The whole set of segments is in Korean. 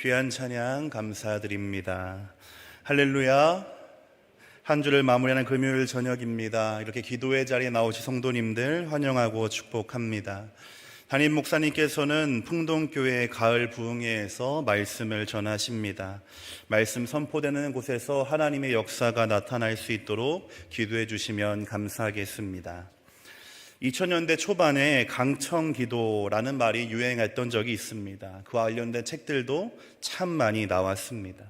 귀한 찬양 감사드립니다. 할렐루야. 한 주를 마무리하는 금요일 저녁입니다. 이렇게 기도의 자리에 나오신 성도님들 환영하고 축복합니다. 담임 목사님께서는 풍동교회 가을 부흥회에서 말씀을 전하십니다. 말씀 선포되는 곳에서 하나님의 역사가 나타날 수 있도록 기도해 주시면 감사하겠습니다. 2000년대 초반에 강청기도라는 말이 유행했던 적이 있습니다. 그와 관련된 책들도 참 많이 나왔습니다.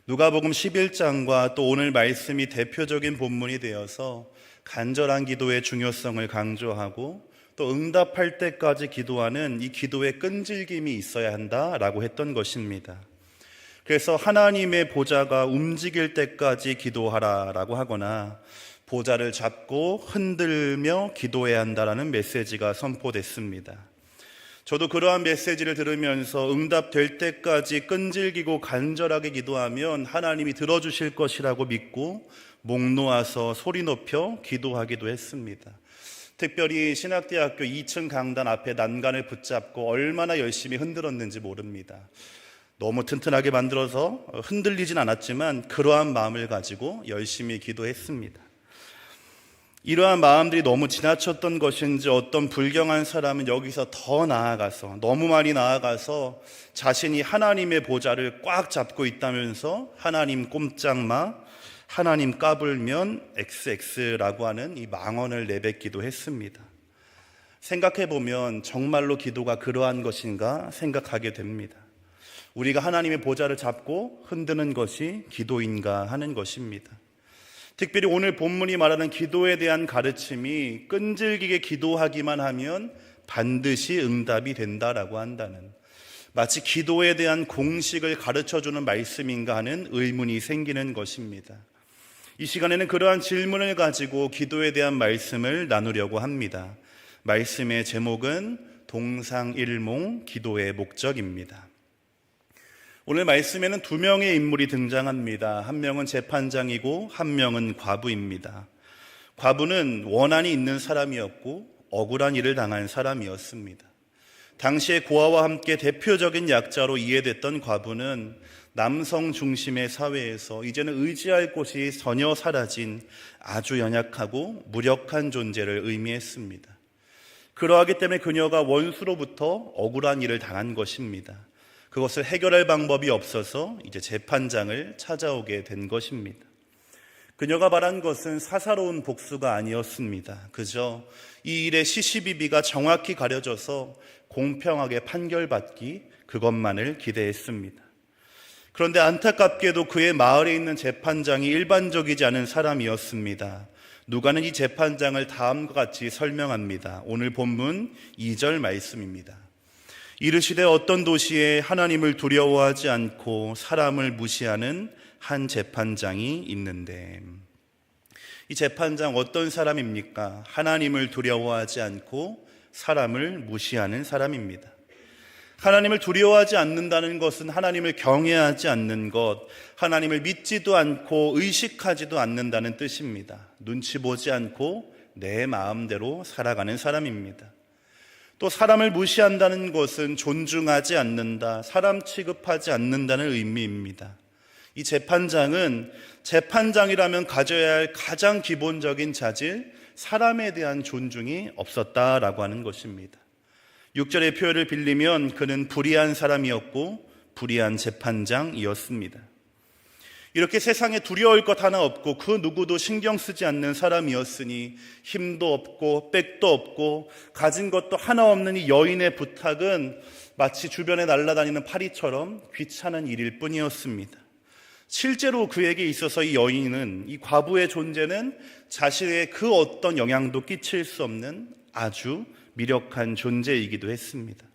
누가복음 11장과 또 오늘 말씀이 대표적인 본문이 되어서 간절한 기도의 중요성을 강조하고 또 응답할 때까지 기도하는 이 기도의 끈질김이 있어야 한다라고 했던 것입니다. 그래서 하나님의 보좌가 움직일 때까지 기도하라라고 하거나 보좌를 잡고 흔들며 기도해야 한다라는 메시지가 선포됐습니다. 저도 그러한 메시지를 들으면서 응답될 때까지 끈질기고 간절하게 기도하면 하나님이 들어주실 것이라고 믿고 목 놓아서 소리 높여 기도하기도 했습니다. 특별히 신학대학교 2층 강단 앞에 난간을 붙잡고 얼마나 열심히 흔들었는지 모릅니다. 너무 튼튼하게 만들어서 흔들리진 않았지만 그러한 마음을 가지고 열심히 기도했습니다. 이러한 마음들이 너무 지나쳤던 것인지 어떤 불경한 사람은 여기서 더 나아가서 너무 많이 나아가서 자신이 하나님의 보좌를 꽉 잡고 있다면서 하나님 꼼짝마, 하나님 까불면 XX라고 하는 이 망언을 내뱉기도 했습니다. 생각해보면 정말로 기도가 그러한 것인가 생각하게 됩니다. 우리가 하나님의 보좌를 잡고 흔드는 것이 기도인가 하는 것입니다. 특별히 오늘 본문이 말하는 기도에 대한 가르침이 끈질기게 기도하기만 하면 반드시 응답이 된다라고 한다는, 마치 기도에 대한 공식을 가르쳐주는 말씀인가 하는 의문이 생기는 것입니다. 이 시간에는 그러한 질문을 가지고 기도에 대한 말씀을 나누려고 합니다. 말씀의 제목은 동상일몽 기도의 목적입니다. 오늘 말씀에는 두 명의 인물이 등장합니다. 한 명은 재판장이고 한 명은 과부입니다. 과부는 원한이 있는 사람이었고 억울한 일을 당한 사람이었습니다. 당시의 고아와 함께 대표적인 약자로 이해됐던 과부는 남성 중심의 사회에서 이제는 의지할 곳이 전혀 사라진 아주 연약하고 무력한 존재를 의미했습니다. 그러하기 때문에 그녀가 원수로부터 억울한 일을 당한 것입니다. 그것을 해결할 방법이 없어서 이제 재판장을 찾아오게 된 것입니다. 그녀가 바란 것은 사사로운 복수가 아니었습니다. 그저 이 일의 시시비비가 정확히 가려져서 공평하게 판결받기, 그것만을 기대했습니다. 그런데 안타깝게도 그의 마을에 있는 재판장이 일반적이지 않은 사람이었습니다. 누가는 이 재판장을 다음과 같이 설명합니다. 오늘 본문 2절 말씀입니다. 이르시되 어떤 도시에 하나님을 두려워하지 않고 사람을 무시하는 한 재판장이 있는데, 이 재판장 어떤 사람입니까? 하나님을 두려워하지 않고 사람을 무시하는 사람입니다. 하나님을 두려워하지 않는다는 것은 하나님을 경외하지 않는 것, 하나님을 믿지도 않고 의식하지도 않는다는 뜻입니다. 눈치 보지 않고 내 마음대로 살아가는 사람입니다. 또 사람을 무시한다는 것은 존중하지 않는다, 사람 취급하지 않는다는 의미입니다. 이 재판장은 재판장이라면 가져야 할 가장 기본적인 자질, 사람에 대한 존중이 없었다라고 하는 것입니다. 6절의 표현을 빌리면 그는 불의한 사람이었고 불의한 재판장이었습니다. 이렇게 세상에 두려울 것 하나 없고 그 누구도 신경 쓰지 않는 사람이었으니 힘도 없고 백도 없고 가진 것도 하나 없는 이 여인의 부탁은 마치 주변에 날아다니는 파리처럼 귀찮은 일일 뿐이었습니다. 실제로 그에게 있어서 이 여인은, 이 과부의 존재는 자신의 그 어떤 영향도 끼칠 수 없는 아주 미력한 존재이기도 했습니다.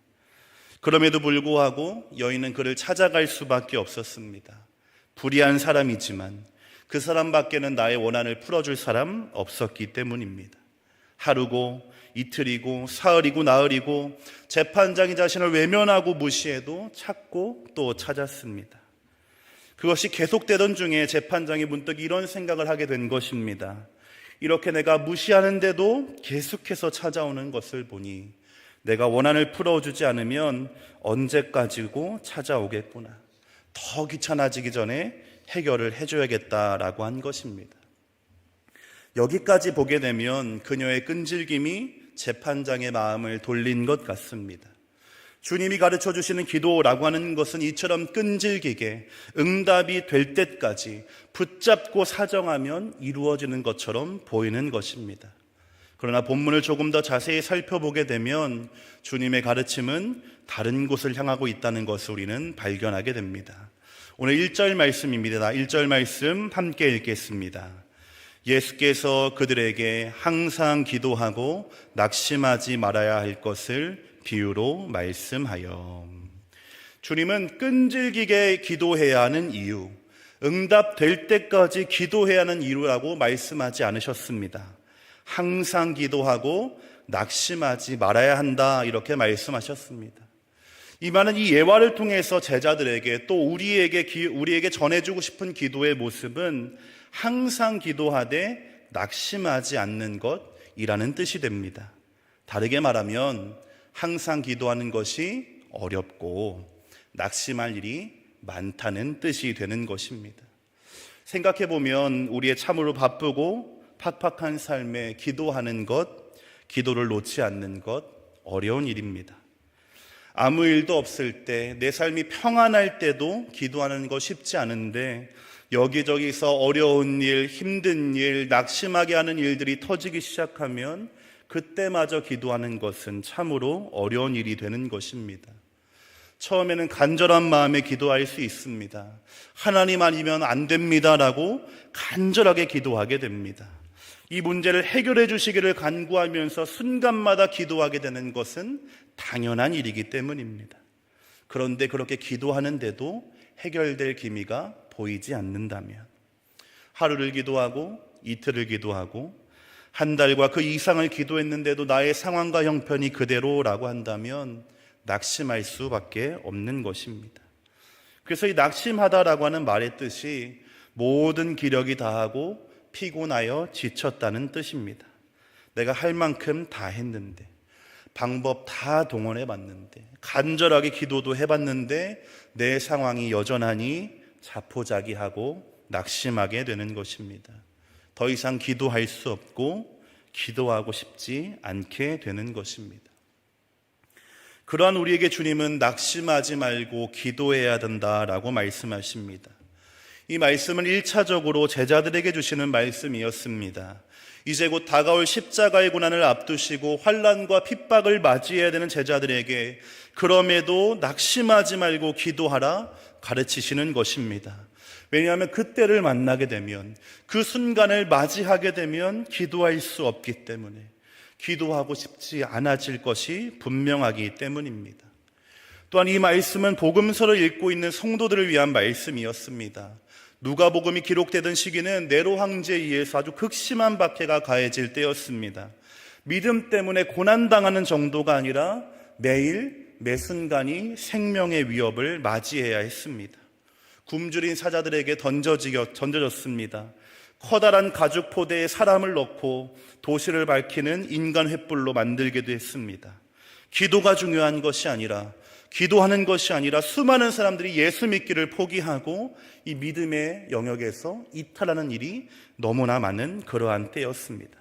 그럼에도 불구하고 여인은 그를 찾아갈 수밖에 없었습니다. 불의한 사람이지만 그 사람밖에는 나의 원한을 풀어줄 사람 없었기 때문입니다. 하루고 이틀이고 사흘이고 나흘이고 재판장이 자신을 외면하고 무시해도 찾고 또 찾았습니다. 그것이 계속되던 중에 재판장이 문득 이런 생각을 하게 된 것입니다. 이렇게 내가 무시하는데도 계속해서 찾아오는 것을 보니 내가 원한을 풀어주지 않으면 언제까지고 찾아오겠구나. 더 귀찮아지기 전에 해결을 해줘야겠다라고 한 것입니다. 여기까지 보게 되면 그녀의 끈질김이 재판장의 마음을 돌린 것 같습니다. 주님이 가르쳐 주시는 기도라고 하는 것은 이처럼 끈질기게 응답이 될 때까지 붙잡고 사정하면 이루어지는 것처럼 보이는 것입니다. 그러나 본문을 조금 더 자세히 살펴보게 되면 주님의 가르침은 다른 곳을 향하고 있다는 것을 우리는 발견하게 됩니다. 오늘 1절 말씀입니다. 1절 말씀 함께 읽겠습니다. 예수께서 그들에게 항상 기도하고 낙심하지 말아야 할 것을 비유로 말씀하여. 주님은 끈질기게 기도해야 하는 이유, 응답될 때까지 기도해야 하는 이유라고 말씀하지 않으셨습니다. 항상 기도하고 낙심하지 말아야 한다, 이렇게 말씀하셨습니다. 이 말은 이 예화를 통해서 제자들에게 또 우리에게 전해주고 싶은 기도의 모습은 항상 기도하되 낙심하지 않는 것이라는 뜻이 됩니다. 다르게 말하면 항상 기도하는 것이 어렵고 낙심할 일이 많다는 뜻이 되는 것입니다. 생각해 보면 우리의 참으로 바쁘고 팍팍한 삶에 기도하는 것, 기도를 놓지 않는 것 어려운 일입니다. 아무 일도 없을 때, 내 삶이 평안할 때도 기도하는 거 쉽지 않은데 여기저기서 어려운 일, 힘든 일, 낙심하게 하는 일들이 터지기 시작하면 그때마저 기도하는 것은 참으로 어려운 일이 되는 것입니다. 처음에는 간절한 마음에 기도할 수 있습니다. 하나님 아니면 안 됩니다라고 간절하게 기도하게 됩니다. 이 문제를 해결해 주시기를 간구하면서 순간마다 기도하게 되는 것은 당연한 일이기 때문입니다. 그런데 그렇게 기도하는데도 해결될 기미가 보이지 않는다면, 하루를 기도하고 이틀을 기도하고 한 달과 그 이상을 기도했는데도 나의 상황과 형편이 그대로라고 한다면 낙심할 수밖에 없는 것입니다. 그래서 이 낙심하다라고 하는 말의 뜻이 모든 기력이 다하고 피곤하여 지쳤다는 뜻입니다. 내가 할 만큼 다 했는데, 방법 다 동원해 봤는데, 간절하게 기도도 해봤는데 내 상황이 여전하니 자포자기하고 낙심하게 되는 것입니다. 더 이상 기도할 수 없고 기도하고 싶지 않게 되는 것입니다. 그러한 우리에게 주님은 낙심하지 말고 기도해야 된다라고 말씀하십니다. 이 말씀은 1차적으로 제자들에게 주시는 말씀이었습니다. 이제 곧 다가올 십자가의 고난을 앞두시고 환난과 핍박을 맞이해야 되는 제자들에게 그럼에도 낙심하지 말고 기도하라 가르치시는 것입니다. 왜냐하면 그때를 만나게 되면, 그 순간을 맞이하게 되면 기도할 수 없기 때문에, 기도하고 싶지 않아질 것이 분명하기 때문입니다. 또한 이 말씀은 복음서를 읽고 있는 성도들을 위한 말씀이었습니다. 누가복음이 기록되던 시기는 네로 황제에 의해서 아주 극심한 박해가 가해질 때였습니다. 믿음 때문에 고난당하는 정도가 아니라 매일 매 순간이 생명의 위협을 맞이해야 했습니다. 굶주린 사자들에게 던져졌습니다. 커다란 가죽 포대에 사람을 넣고 도시를 밝히는 인간 횃불로 만들기도 했습니다. 기도가 중요한 것이 아니라, 기도하는 것이 아니라 수많은 사람들이 예수 믿기를 포기하고 이 믿음의 영역에서 이탈하는 일이 너무나 많은 그러한 때였습니다.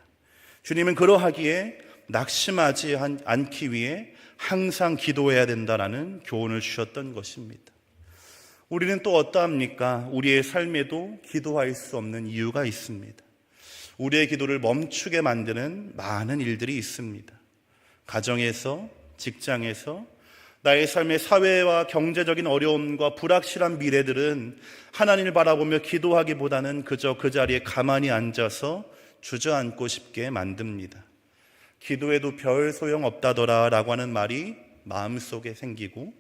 주님은 그러하기에 낙심하지 않기 위해 항상 기도해야 된다라는 교훈을 주셨던 것입니다. 우리는 또 어떠합니까? 우리의 삶에도 기도할 수 없는 이유가 있습니다. 우리의 기도를 멈추게 만드는 많은 일들이 있습니다. 가정에서, 직장에서, 나의 삶의 사회와 경제적인 어려움과 불확실한 미래들은 하나님을 바라보며 기도하기보다는 그저 그 자리에 가만히 앉아서 주저앉고 싶게 만듭니다. 기도해도 별 소용없다더라 라고 하는 말이 마음속에 생기고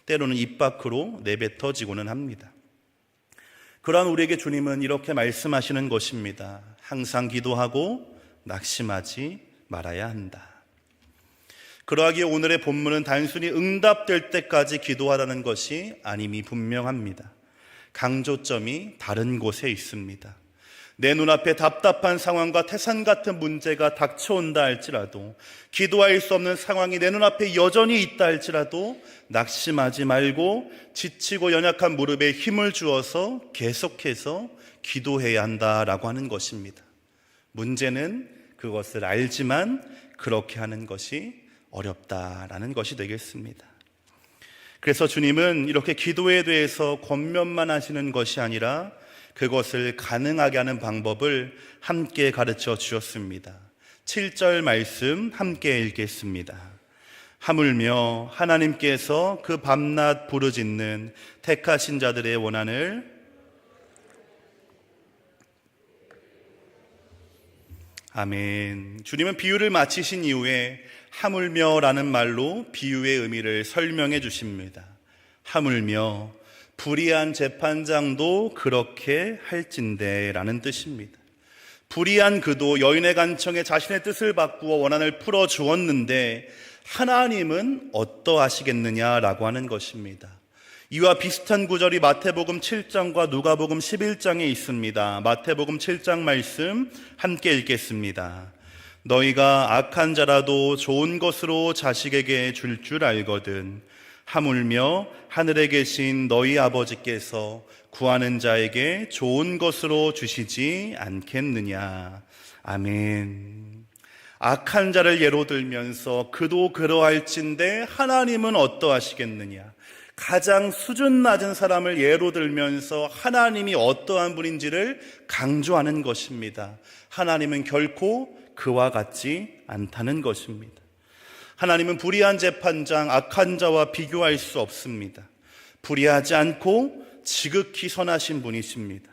때로는 입 밖으로 내뱉어지고는 합니다. 그러한 우리에게 주님은 이렇게 말씀하시는 것입니다. 항상 기도하고 낙심하지 말아야 한다. 그러하기에 오늘의 본문은 단순히 응답될 때까지 기도하라는 것이 아님이 분명합니다. 강조점이 다른 곳에 있습니다. 내 눈앞에 답답한 상황과 태산 같은 문제가 닥쳐온다 할지라도, 기도할 수 없는 상황이 내 눈앞에 여전히 있다 할지라도 낙심하지 말고 지치고 연약한 무릎에 힘을 주어서 계속해서 기도해야 한다라고 하는 것입니다. 문제는 그것을 알지만 그렇게 하는 것이 어렵다라는 것이 되겠습니다. 그래서 주님은 이렇게 기도에 대해서 권면만 하시는 것이 아니라 그것을 가능하게 하는 방법을 함께 가르쳐 주셨습니다. 7절 말씀 함께 읽겠습니다. 하물며 하나님께서 그 밤낮 부르짖는 택하신 자들의 원한을 아멘. 주님은 비유를 마치신 이후에 하물며라는 말로 비유의 의미를 설명해 주십니다. 하물며 불의한 재판장도 그렇게 할진대 라는 뜻입니다. 불의한 그도 여인의 간청에 자신의 뜻을 바꾸어 원한을 풀어 주었는데 하나님은 어떠하시겠느냐라고 하는 것입니다. 이와 비슷한 구절이 마태복음 7장과 누가복음 11장에 있습니다. 마태복음 7장 말씀 함께 읽겠습니다. 너희가 악한 자라도 좋은 것으로 자식에게 줄 줄 알거든 하물며 하늘에 계신 너희 아버지께서 구하는 자에게 좋은 것으로 주시지 않겠느냐. 아멘. 악한 자를 예로 들면서 그도 그러할진대 하나님은 어떠하시겠느냐. 가장 수준 낮은 사람을 예로 들면서 하나님이 어떠한 분인지를 강조하는 것입니다. 하나님은 결코 그와 같지 않다는 것입니다. 하나님은 불의한 재판장, 악한 자와 비교할 수 없습니다. 불의하지 않고 지극히 선하신 분이십니다.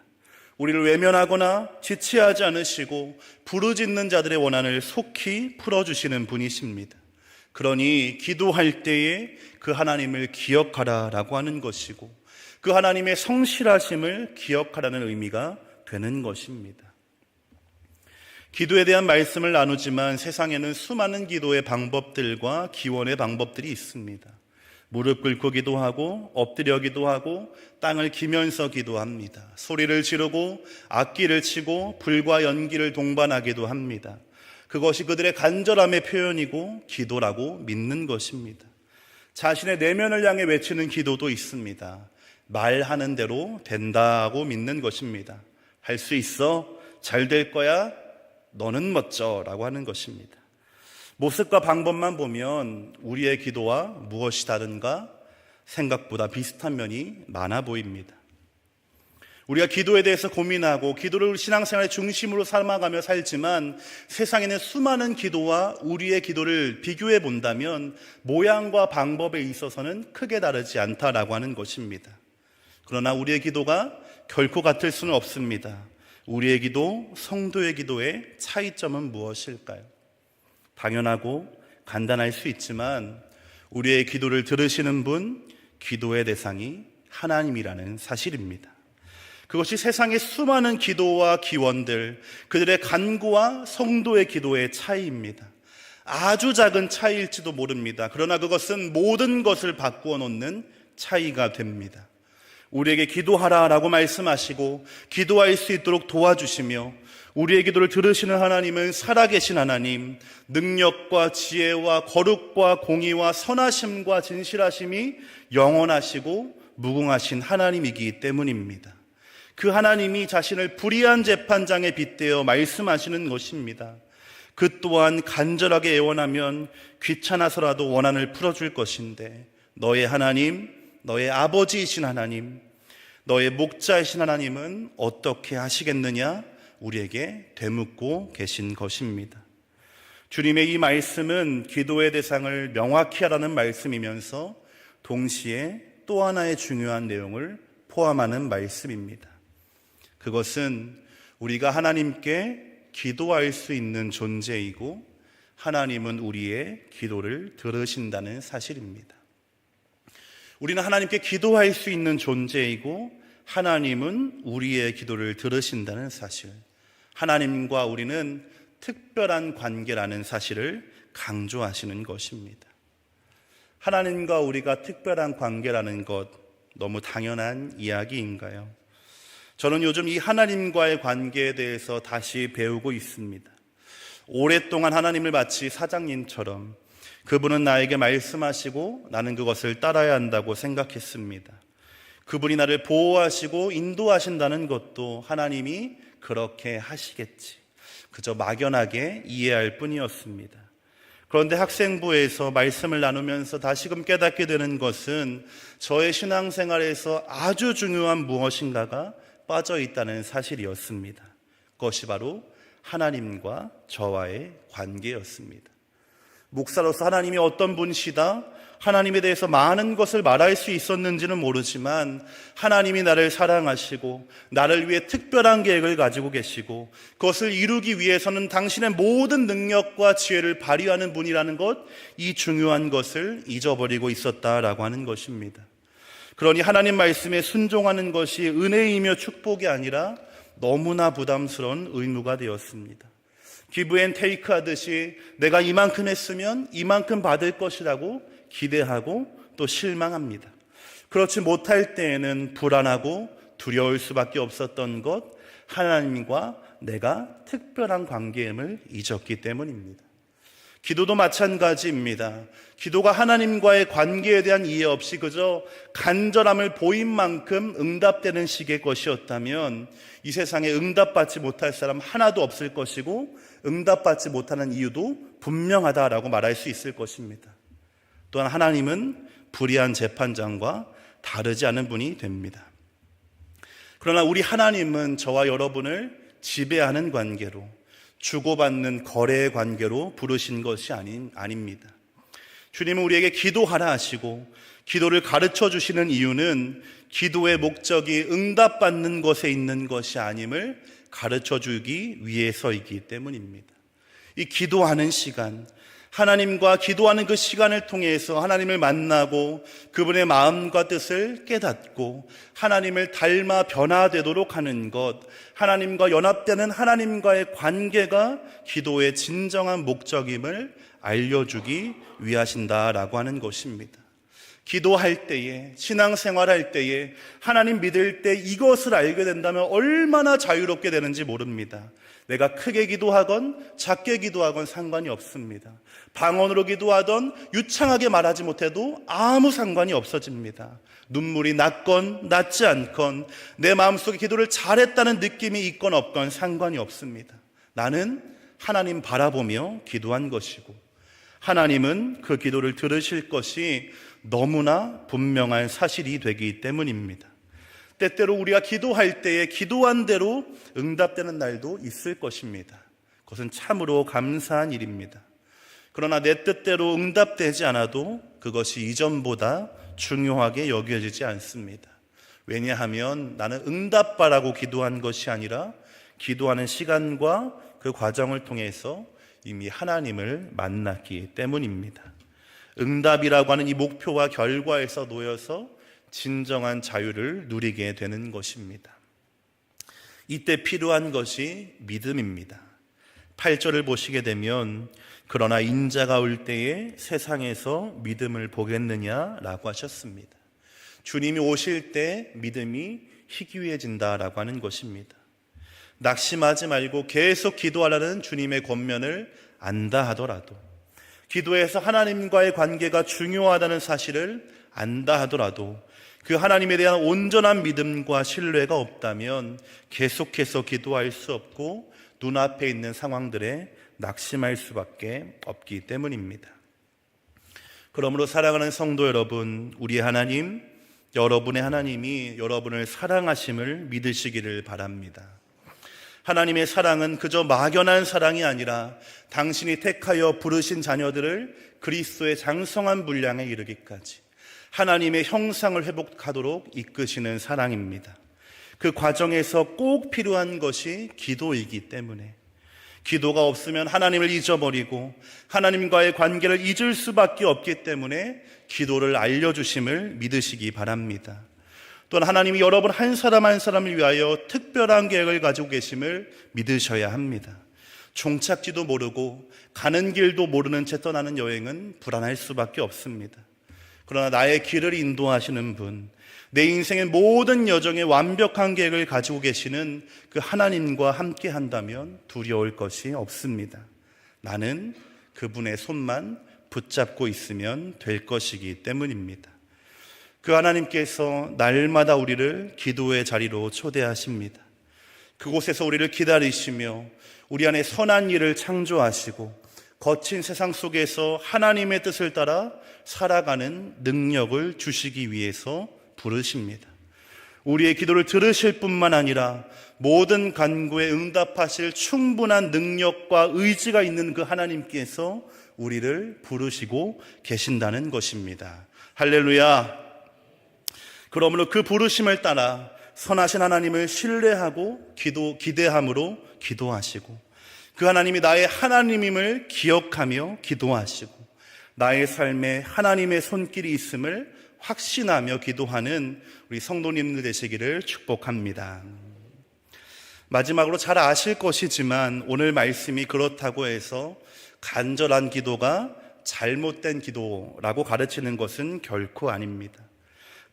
우리를 외면하거나 지체하지 않으시고 부르짖는 자들의 원한을 속히 풀어주시는 분이십니다. 그러니 기도할 때에 그 하나님을 기억하라라고 하는 것이고 그 하나님의 성실하심을 기억하라는 의미가 되는 것입니다. 기도에 대한 말씀을 나누지만 세상에는 수많은 기도의 방법들과 기원의 방법들이 있습니다. 무릎 꿇고 기도하고 엎드려 기도하고 땅을 기면서 기도합니다. 소리를 지르고 악기를 치고 불과 연기를 동반하기도 합니다. 그것이 그들의 간절함의 표현이고 기도라고 믿는 것입니다. 자신의 내면을 향해 외치는 기도도 있습니다. 말하는 대로 된다고 믿는 것입니다. 할 수 있어, 잘 될 거야, 너는 멋져 라고 하는 것입니다. 모습과 방법만 보면 우리의 기도와 무엇이 다른가 생각보다 비슷한 면이 많아 보입니다. 우리가 기도에 대해서 고민하고 기도를 신앙생활의 중심으로 삼아가며 살지만 세상에는 수많은 기도와 우리의 기도를 비교해 본다면 모양과 방법에 있어서는 크게 다르지 않다라고 하는 것입니다. 그러나 우리의 기도가 결코 같을 수는 없습니다. 우리의 기도, 성도의 기도의 차이점은 무엇일까요? 당연하고 간단할 수 있지만 우리의 기도를 들으시는 분, 기도의 대상이 하나님이라는 사실입니다. 그것이 세상의 수많은 기도와 기원들, 그들의 간구와 성도의 기도의 차이입니다. 아주 작은 차이일지도 모릅니다. 그러나 그것은 모든 것을 바꾸어 놓는 차이가 됩니다. 우리에게 기도하라라고 말씀하시고 기도할 수 있도록 도와주시며 우리의 기도를 들으시는 하나님은 살아계신 하나님, 능력과 지혜와 거룩과 공의와 선하심과 진실하심이 영원하시고 무궁하신 하나님이기 때문입니다. 그 하나님이 자신을 불의한 재판장에 빗대어 말씀하시는 것입니다. 그 또한 간절하게 애원하면 귀찮아서라도 원한을 풀어줄 것인데 너의 하나님, 너의 아버지이신 하나님, 너의 목자이신 하나님은 어떻게 하시겠느냐? 우리에게 되묻고 계신 것입니다. 주님의 이 말씀은 기도의 대상을 명확히 하라는 말씀이면서 동시에 또 하나의 중요한 내용을 포함하는 말씀입니다. 그것은 우리가 하나님께 기도할 수 있는 존재이고 하나님은 우리의 기도를 들으신다는 사실입니다. 우리는 하나님께 기도할 수 있는 존재이고 하나님은 우리의 기도를 들으신다는 사실, 하나님과 우리는 특별한 관계라는 사실을 강조하시는 것입니다. 하나님과 우리가 특별한 관계라는 것 너무 당연한 이야기인가요? 저는 요즘 이 하나님과의 관계에 대해서 다시 배우고 있습니다. 오랫동안 하나님을 마치 사장님처럼 그분은 나에게 말씀하시고 나는 그것을 따라야 한다고 생각했습니다. 그분이 나를 보호하시고 인도하신다는 것도 하나님이 그렇게 하시겠지, 그저 막연하게 이해할 뿐이었습니다. 그런데 학생부에서 말씀을 나누면서 다시금 깨닫게 되는 것은 저의 신앙생활에서 아주 중요한 무엇인가가 빠져 있다는 사실이었습니다. 그것이 바로 하나님과 저와의 관계였습니다. 목사로서 하나님이 어떤 분이시다, 하나님에 대해서 많은 것을 말할 수 있었는지는 모르지만 하나님이 나를 사랑하시고 나를 위해 특별한 계획을 가지고 계시고 그것을 이루기 위해서는 당신의 모든 능력과 지혜를 발휘하는 분이라는 것, 이 중요한 것을 잊어버리고 있었다라고 하는 것입니다. 그러니 하나님 말씀에 순종하는 것이 은혜이며 축복이 아니라 너무나 부담스러운 의무가 되었습니다. 기브 앤 테이크 하듯이 내가 이만큼 했으면 이만큼 받을 것이라고 기대하고 또 실망합니다. 그렇지 못할 때에는 불안하고 두려울 수밖에 없었던 것, 하나님과 내가 특별한 관계임을 잊었기 때문입니다. 기도도 마찬가지입니다. 기도가 하나님과의 관계에 대한 이해 없이 그저 간절함을 보인 만큼 응답되는 식의 것이었다면 이 세상에 응답받지 못할 사람 하나도 없을 것이고 응답받지 못하는 이유도 분명하다라고 말할 수 있을 것입니다. 또한 하나님은 불의한 재판장과 다르지 않은 분이 됩니다. 그러나 우리 하나님은 저와 여러분을 지배하는 관계로, 주고받는 거래의 관계로 부르신 것이 아닙니다. 주님은 우리에게 기도하라 하시고 기도를 가르쳐 주시는 이유는 기도의 목적이 응답받는 것에 있는 것이 아님을 가르쳐 주기 위해서이기 때문입니다. 이 기도하는 시간, 하나님과 기도하는 그 시간을 통해서 하나님을 만나고 그분의 마음과 뜻을 깨닫고 하나님을 닮아 변화되도록 하는 것, 하나님과 연합되는 하나님과의 관계가 기도의 진정한 목적임을 알려주기 위하신다라고 하는 것입니다. 기도할 때에, 신앙생활할 때에, 하나님 믿을 때 이것을 알게 된다면 얼마나 자유롭게 되는지 모릅니다. 내가 크게 기도하건 작게 기도하건 상관이 없습니다. 방언으로 기도하던 유창하게 말하지 못해도 아무 상관이 없어집니다. 눈물이 났건 났지 않건 내 마음속에 기도를 잘했다는 느낌이 있건 없건 상관이 없습니다. 나는 하나님 바라보며 기도한 것이고 하나님은 그 기도를 들으실 것이 너무나 분명한 사실이 되기 때문입니다. 때때로 우리가 기도할 때에 기도한 대로 응답되는 날도 있을 것입니다. 그것은 참으로 감사한 일입니다. 그러나 내 뜻대로 응답되지 않아도 그것이 이전보다 중요하게 여겨지지 않습니다. 왜냐하면 나는 응답바라고 기도한 것이 아니라 기도하는 시간과 그 과정을 통해서 이미 하나님을 만났기 때문입니다. 응답이라고 하는 이 목표와 결과에서 놓여서 진정한 자유를 누리게 되는 것입니다. 이때 필요한 것이 믿음입니다. 8절을 보시게 되면 그러나 인자가 올 때에 세상에서 믿음을 보겠느냐라고 하셨습니다. 주님이 오실 때 믿음이 희귀해진다라고 하는 것입니다. 낙심하지 말고 계속 기도하라는 주님의 권면을 안다 하더라도, 기도에서 하나님과의 관계가 중요하다는 사실을 안다 하더라도 그 하나님에 대한 온전한 믿음과 신뢰가 없다면 계속해서 기도할 수 없고 눈앞에 있는 상황들에 낙심할 수밖에 없기 때문입니다. 그러므로 사랑하는 성도 여러분, 우리의 하나님, 여러분의 하나님이 여러분을 사랑하심을 믿으시기를 바랍니다. 하나님의 사랑은 그저 막연한 사랑이 아니라 당신이 택하여 부르신 자녀들을 그리스도의 장성한 분량에 이르기까지 하나님의 형상을 회복하도록 이끄시는 사랑입니다. 그 과정에서 꼭 필요한 것이 기도이기 때문에 기도가 없으면 하나님을 잊어버리고 하나님과의 관계를 잊을 수밖에 없기 때문에 기도를 알려주심을 믿으시기 바랍니다. 또한 하나님이 여러분 한 사람 한 사람을 위하여 특별한 계획을 가지고 계심을 믿으셔야 합니다. 종착지도 모르고 가는 길도 모르는 채 떠나는 여행은 불안할 수밖에 없습니다. 그러나 나의 길을 인도하시는 분, 내 인생의 모든 여정에 완벽한 계획을 가지고 계시는 그 하나님과 함께 한다면 두려울 것이 없습니다. 나는 그분의 손만 붙잡고 있으면 될 것이기 때문입니다. 그 하나님께서 날마다 우리를 기도의 자리로 초대하십니다. 그곳에서 우리를 기다리시며 우리 안에 선한 일을 창조하시고 거친 세상 속에서 하나님의 뜻을 따라 살아가는 능력을 주시기 위해서 부르십니다. 우리의 기도를 들으실 뿐만 아니라 모든 간구에 응답하실 충분한 능력과 의지가 있는 그 하나님께서 우리를 부르시고 계신다는 것입니다. 할렐루야. 그러므로 그 부르심을 따라 선하신 하나님을 신뢰하고 기대함으로 기도하시고, 그 하나님이 나의 하나님임을 기억하며 기도하시고, 나의 삶에 하나님의 손길이 있음을 확신하며 기도하는 우리 성도님들 되시기를 축복합니다. 마지막으로 잘 아실 것이지만 오늘 말씀이 그렇다고 해서 간절한 기도가 잘못된 기도라고 가르치는 것은 결코 아닙니다.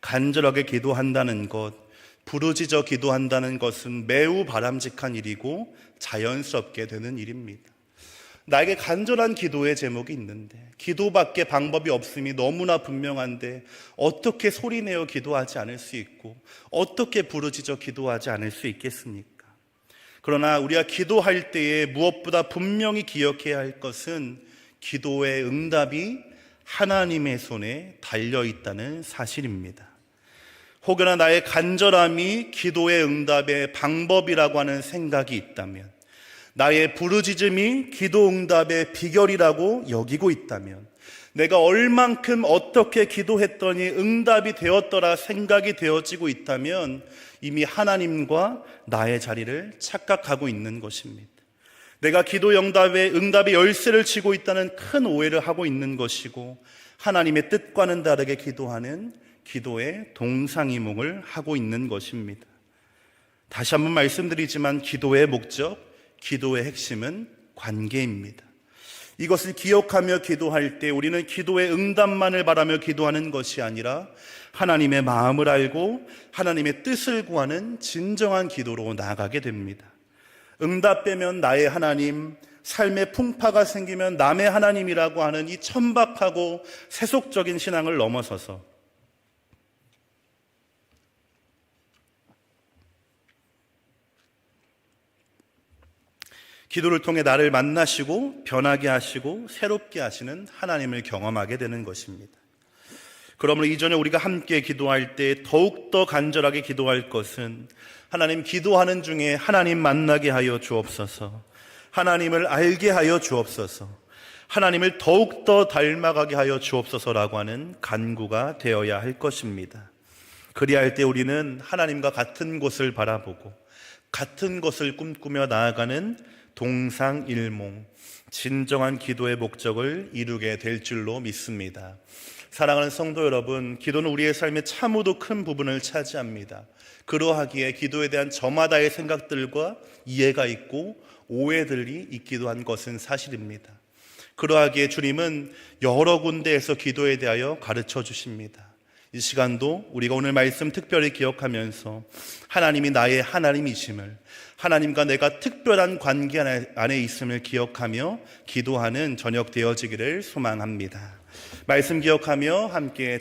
간절하게 기도한다는 것, 부르짖어 기도한다는 것은 매우 바람직한 일이고 자연스럽게 되는 일입니다. 나에게 간절한 기도의 제목이 있는데, 기도밖에 방법이 없음이 너무나 분명한데 어떻게 소리내어 기도하지 않을 수 있고 어떻게 부르짖어 기도하지 않을 수 있겠습니까? 그러나 우리가 기도할 때에 무엇보다 분명히 기억해야 할 것은 기도의 응답이 하나님의 손에 달려있다는 사실입니다. 혹여나 나의 간절함이 기도의 응답의 방법이라고 하는 생각이 있다면, 나의 부르짖음이 기도 응답의 비결이라고 여기고 있다면, 내가 얼만큼 어떻게 기도했더니 응답이 되었더라 생각이 되어지고 있다면 이미 하나님과 나의 자리를 착각하고 있는 것입니다. 내가 기도 응답의 열쇠를 쥐고 있다는 큰 오해를 하고 있는 것이고, 하나님의 뜻과는 다르게 기도하는 기도의 동상이몽을 하고 있는 것입니다. 다시 한번 말씀드리지만 기도의 목적, 기도의 핵심은 관계입니다. 이것을 기억하며 기도할 때 우리는 기도의 응답만을 바라며 기도하는 것이 아니라 하나님의 마음을 알고 하나님의 뜻을 구하는 진정한 기도로 나아가게 됩니다. 응답되면 나의 하나님, 삶의 풍파가 생기면 남의 하나님이라고 하는 이 천박하고 세속적인 신앙을 넘어서서 기도를 통해 나를 만나시고 변하게 하시고 새롭게 하시는 하나님을 경험하게 되는 것입니다. 그러므로 이전에 우리가 함께 기도할 때 더욱더 간절하게 기도할 것은, 하나님, 기도하는 중에 하나님 만나게 하여 주옵소서, 하나님을 알게 하여 주옵소서, 하나님을 더욱더 닮아가게 하여 주옵소서라고 하는 간구가 되어야 할 것입니다. 그리할 때 우리는 하나님과 같은 곳을 바라보고 같은 것을 꿈꾸며 나아가는 동상일몽, 진정한 기도의 목적을 이루게 될 줄로 믿습니다. 사랑하는 성도 여러분, 기도는 우리의 삶의 참으로 큰 부분을 차지합니다. 그러하기에 기도에 대한 저마다의 생각들과 이해가 있고 오해들이 있기도 한 것은 사실입니다. 그러하기에 주님은 여러 군데에서 기도에 대하여 가르쳐 주십니다. 이 시간도 우리가 오늘 말씀 특별히 기억하면서 하나님이 나의 하나님이심을, 하나님과 내가 특별한 관계 안에 있음을 기억하며 기도하는 저녁 되어지기를 소망합니다. 말씀 기억하며 함께